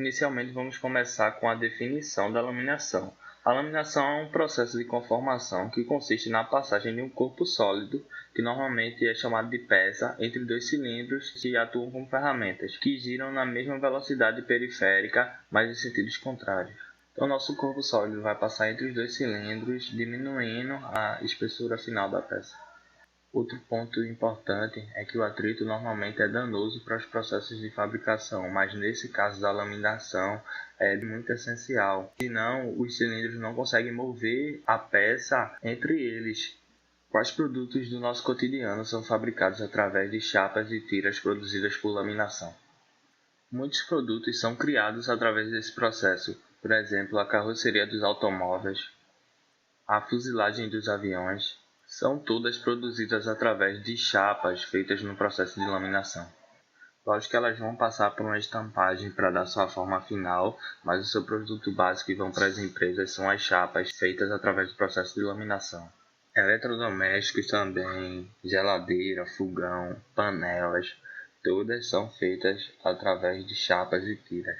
Inicialmente, vamos começar com a definição da laminação. A laminação é um processo de conformação que consiste na passagem de um corpo sólido, que normalmente é chamado de peça, entre dois cilindros que atuam como ferramentas, que giram na mesma velocidade periférica, mas em sentidos contrários. Então, nosso corpo sólido vai passar entre os dois cilindros, diminuindo a espessura final da peça. Outro ponto importante é que o atrito normalmente é danoso para os processos de fabricação, mas nesse caso da laminação é muito essencial, senão os cilindros não conseguem mover a peça entre eles. Quais produtos do nosso cotidiano são fabricados através de chapas e tiras produzidas por laminação? Muitos produtos são criados através desse processo, por exemplo, a carroceria dos automóveis, a fuselagem dos aviões, são todas produzidas através de chapas feitas no processo de laminação. Lógico que elas vão passar por uma estampagem para dar sua forma final, mas o seu produto básico que vão para as empresas são as chapas feitas através do processo de laminação. Eletrodomésticos também, geladeira, fogão, panelas, todas são feitas através de chapas e tiras.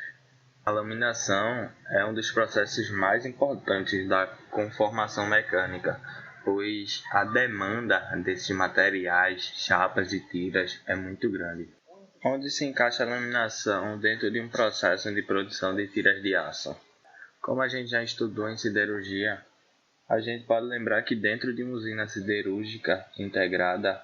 A laminação é um dos processos mais importantes da conformação mecânica, pois a demanda desses materiais, chapas e tiras é muito grande. Onde se encaixa a laminação dentro de um processo de produção de tiras de aço? Como a gente já estudou em siderurgia, a gente pode lembrar que dentro de uma usina siderúrgica integrada,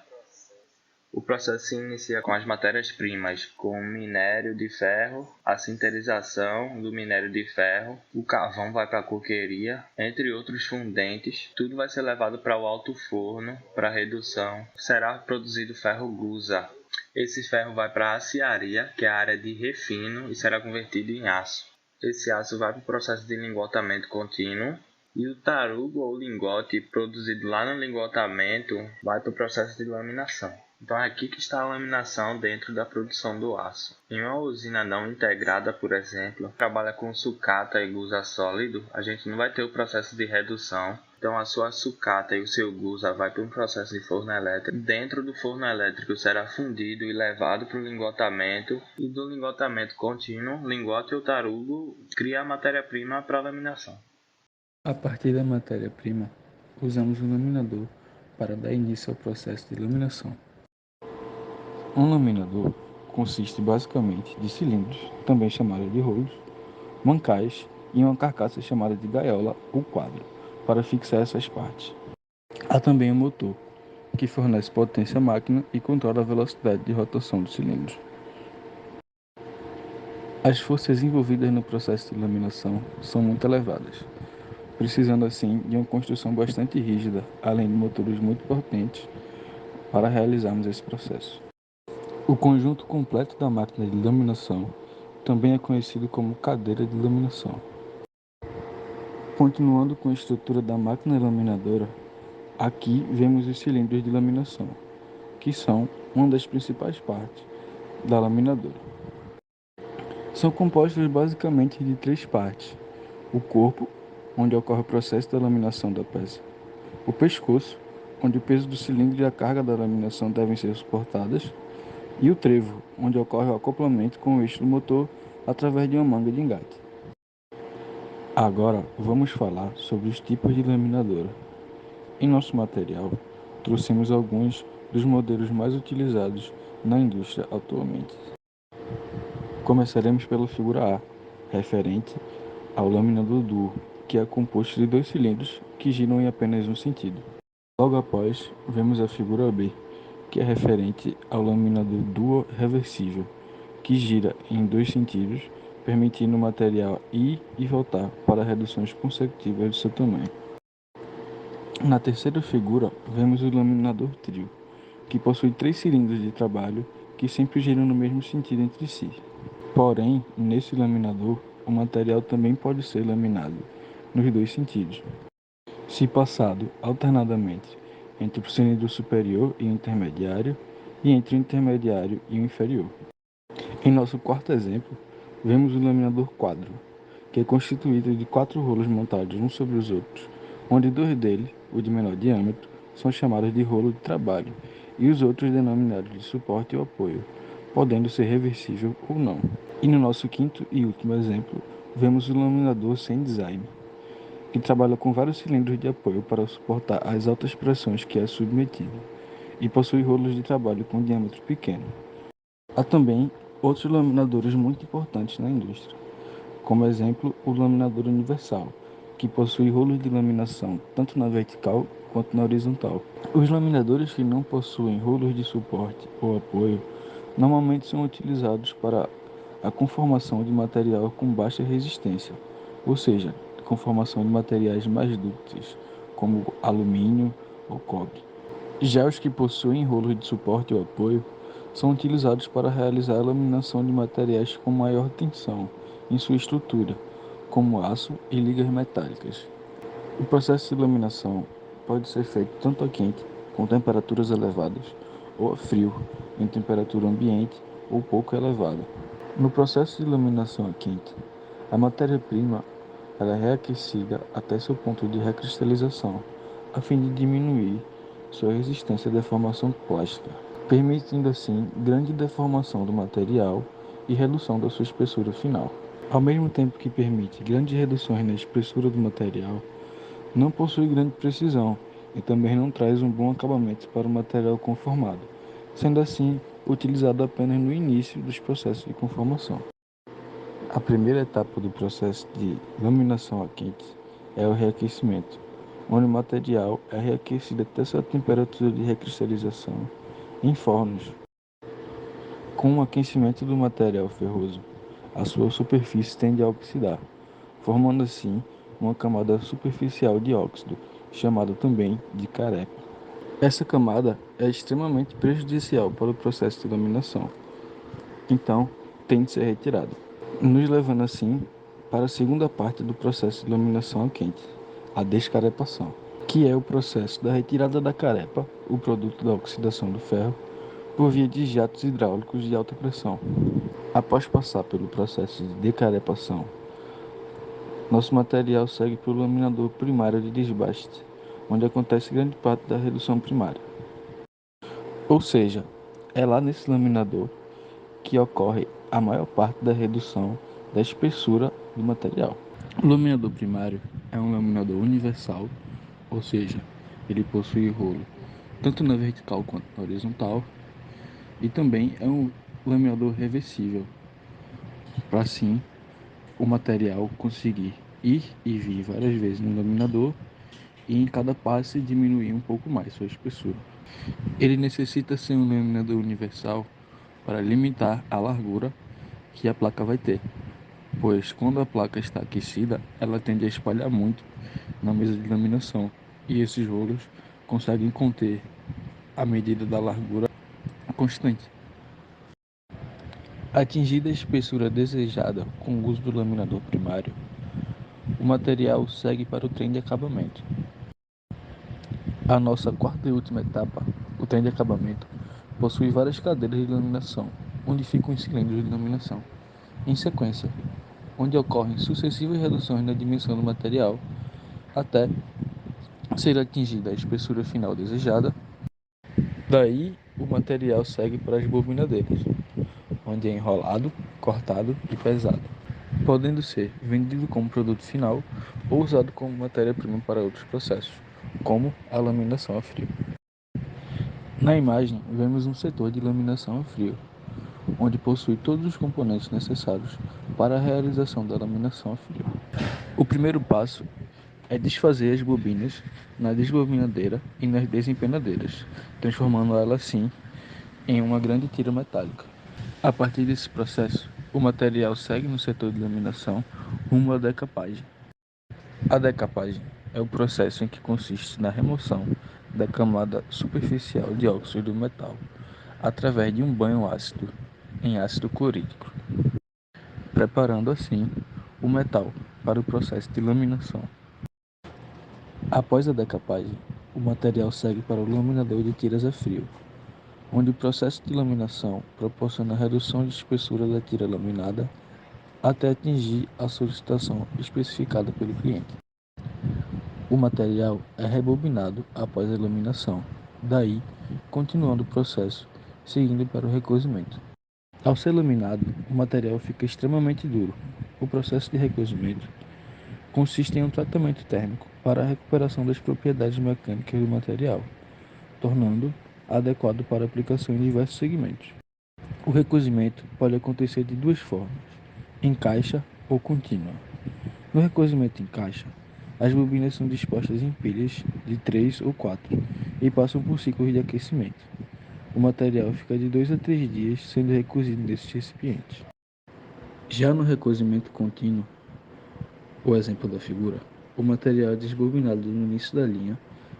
o processo se inicia com as matérias-primas, com o minério de ferro, a sinterização do minério de ferro, o carvão vai para a coqueria, entre outros fundentes. Tudo vai ser levado para o alto forno, para redução. Será produzido ferro gusa. Esse ferro vai para a aciaria, que é a área de refino, e será convertido em aço. Esse aço vai para o processo de lingotamento contínuo. E o tarugo ou lingote produzido lá no lingotamento vai para o processo de laminação. Então é aqui que está a laminação dentro da produção do aço. Em uma usina não integrada, por exemplo, trabalha com sucata e gusa sólido, a gente não vai ter o processo de redução. Então a sua sucata e o seu gusa vai para um processo de forno elétrico. Dentro do forno elétrico será fundido e levado para o lingotamento. E do lingotamento contínuo, lingote ou tarugo cria a matéria-prima para a laminação. A partir da matéria-prima, usamos um laminador para dar início ao processo de laminação. Um laminador consiste basicamente de cilindros, também chamados de rolos, mancais e uma carcaça chamada de gaiola ou quadro, para fixar essas partes. Há também um motor, que fornece potência à máquina e controla a velocidade de rotação dos cilindros. As forças envolvidas no processo de laminação são muito elevadas, precisando assim de uma construção bastante rígida, além de motores muito potentes para realizarmos esse processo. O conjunto completo da máquina de laminação também é conhecido como cadeira de laminação. Continuando com a estrutura da máquina laminadora, aqui vemos os cilindros de laminação, que são uma das principais partes da laminadora. São compostos basicamente de três partes: o corpo, onde ocorre o processo da laminação da peça; o pescoço, onde o peso do cilindro e a carga da laminação devem ser suportadas; e o trevo, onde ocorre o acoplamento com o eixo do motor através de uma manga de engate. Agora vamos falar sobre os tipos de laminadora. Em nosso material, trouxemos alguns dos modelos mais utilizados na indústria atualmente. Começaremos pela figura A, referente ao laminador duo, que é composto de dois cilindros que giram em apenas um sentido. Logo após, vemos a figura B, que é referente ao laminador duo reversível, que gira em dois sentidos, permitindo o material ir e voltar para reduções consecutivas de seu tamanho. Na terceira figura, vemos o laminador trio, que possui três cilindros de trabalho que sempre giram no mesmo sentido entre si. Porém, nesse laminador, o material também pode ser laminado nos dois sentidos, se passado alternadamente entre o cilindro superior e o intermediário e entre o intermediário e o inferior. Em nosso quarto exemplo, vemos o laminador quadro, que é constituído de 4 rolos montados uns sobre os outros, onde 2 deles, o de menor diâmetro, são chamados de rolo de trabalho e os outros denominados de suporte ou apoio, podendo ser reversível ou não. E no nosso quinto e último exemplo, vemos o laminador sem design, que trabalha com vários cilindros de apoio para suportar as altas pressões que é submetido, e possui rolos de trabalho com diâmetro pequeno. Há também outros laminadores muito importantes na indústria, como exemplo o laminador universal, que possui rolos de laminação tanto na vertical quanto na horizontal. Os laminadores que não possuem rolos de suporte ou apoio normalmente são utilizados para a conformação de material com baixa resistência, ou seja, conformação de materiais mais dúcteis, como alumínio ou cobre. Já os que possuem rolos de suporte ou apoio são utilizados para realizar a laminação de materiais com maior tensão em sua estrutura, como aço e ligas metálicas. O processo de laminação pode ser feito tanto a quente, com temperaturas elevadas, ou a frio, em temperatura ambiente ou pouco elevada. No processo de laminação a quente, a matéria-prima ela é reaquecida até seu ponto de recristalização, a fim de diminuir sua resistência à deformação plástica, permitindo assim grande deformação do material e redução da sua espessura final. Ao mesmo tempo que permite grandes reduções na espessura do material, não possui grande precisão e também não traz um bom acabamento para o material conformado, sendo assim utilizado apenas no início dos processos de conformação. A primeira etapa do processo de laminação a quente é o reaquecimento, onde o material é reaquecido até sua temperatura de recristalização em fornos. Com o aquecimento do material ferroso, a sua superfície tende a oxidar, formando assim uma camada superficial de óxido, chamada também de carepa. Essa camada é extremamente prejudicial para o processo de laminação, então tem de ser retirada, nos levando assim para a segunda parte do processo de laminação a quente, a descarepação, que é o processo da retirada da carepa, o produto da oxidação do ferro, por via de jatos hidráulicos de alta pressão. Após passar pelo processo de decarepação, nosso material segue para o laminador primário de desbaste, onde acontece grande parte da redução primária. Ou seja, é lá nesse laminador que ocorre a maior parte da redução da espessura do material. O laminador primário é um laminador universal, ou seja, ele possui rolo tanto na vertical quanto na horizontal, e também é um laminador reversível, para assim o material conseguir ir e vir várias vezes no laminador e em cada passe diminuir um pouco mais sua espessura. Ele necessita ser um laminador universal para limitar a largura que a placa vai ter, pois quando a placa está aquecida, ela tende a espalhar muito na mesa de laminação e esses rolos conseguem conter a medida da largura constante. Atingida a espessura desejada com o uso do laminador primário, o material segue para o trem de acabamento. A nossa quarta e última etapa, o trem de acabamento, possui várias cadeiras de laminação, onde ficam os cilindros de laminação, em sequência, onde ocorrem sucessivas reduções na dimensão do material, até ser atingida a espessura final desejada. Daí, o material segue para as bobinadeiras, onde é enrolado, cortado e pesado, podendo ser vendido como produto final ou usado como matéria-prima para outros processos, como a laminação a frio. Na imagem, vemos um setor de laminação a frio, onde possui todos os componentes necessários para a realização da laminação a frio. O primeiro passo é desfazer as bobinas na desbobinadeira e nas desempenadeiras, transformando ela assim em uma grande tira metálica. A partir desse processo, o material segue no setor de laminação rumo à decapagem. A decapagem é o processo em que consiste na remoção da camada superficial de óxido do metal através de um banho ácido em ácido clorídrico, preparando assim o metal para o processo de laminação. Após a decapagem, o material segue para o laminador de tiras a frio, onde o processo de laminação proporciona a redução de espessura da tira laminada até atingir a solicitação especificada pelo cliente. O material é rebobinado após a laminação, daí continuando o processo, seguindo para o recozimento. Ao ser laminado, o material fica extremamente duro. O processo de recozimento consiste em um tratamento térmico para a recuperação das propriedades mecânicas do material, tornando adequado para aplicação em diversos segmentos. O recozimento pode acontecer de duas formas: em caixa ou contínua. No recozimento em caixa, as bobinas são dispostas em pilhas de 3 ou 4 e passam por ciclos de aquecimento. O material fica de 2 a 3 dias sendo recozido nesses recipientes. Já no recozimento contínuo, o exemplo da figura, o material é desbobinado no início da linha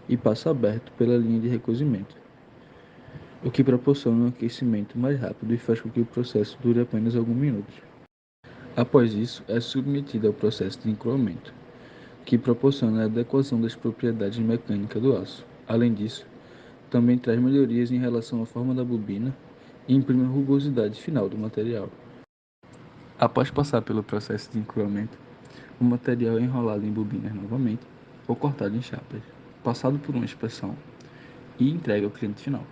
e passa aberto pela linha de recozimento, o que proporciona um aquecimento mais rápido e faz com que o processo dure apenas alguns minutos. Após isso, é submetido ao processo de encroamento, que proporciona a adequação das propriedades mecânicas do aço. Além disso, também traz melhorias em relação à forma da bobina e imprime a rugosidade final do material. Após passar pelo processo de encroamento, o material é enrolado em bobinas novamente ou cortado em chapas, passado por uma inspeção e entregue ao cliente final.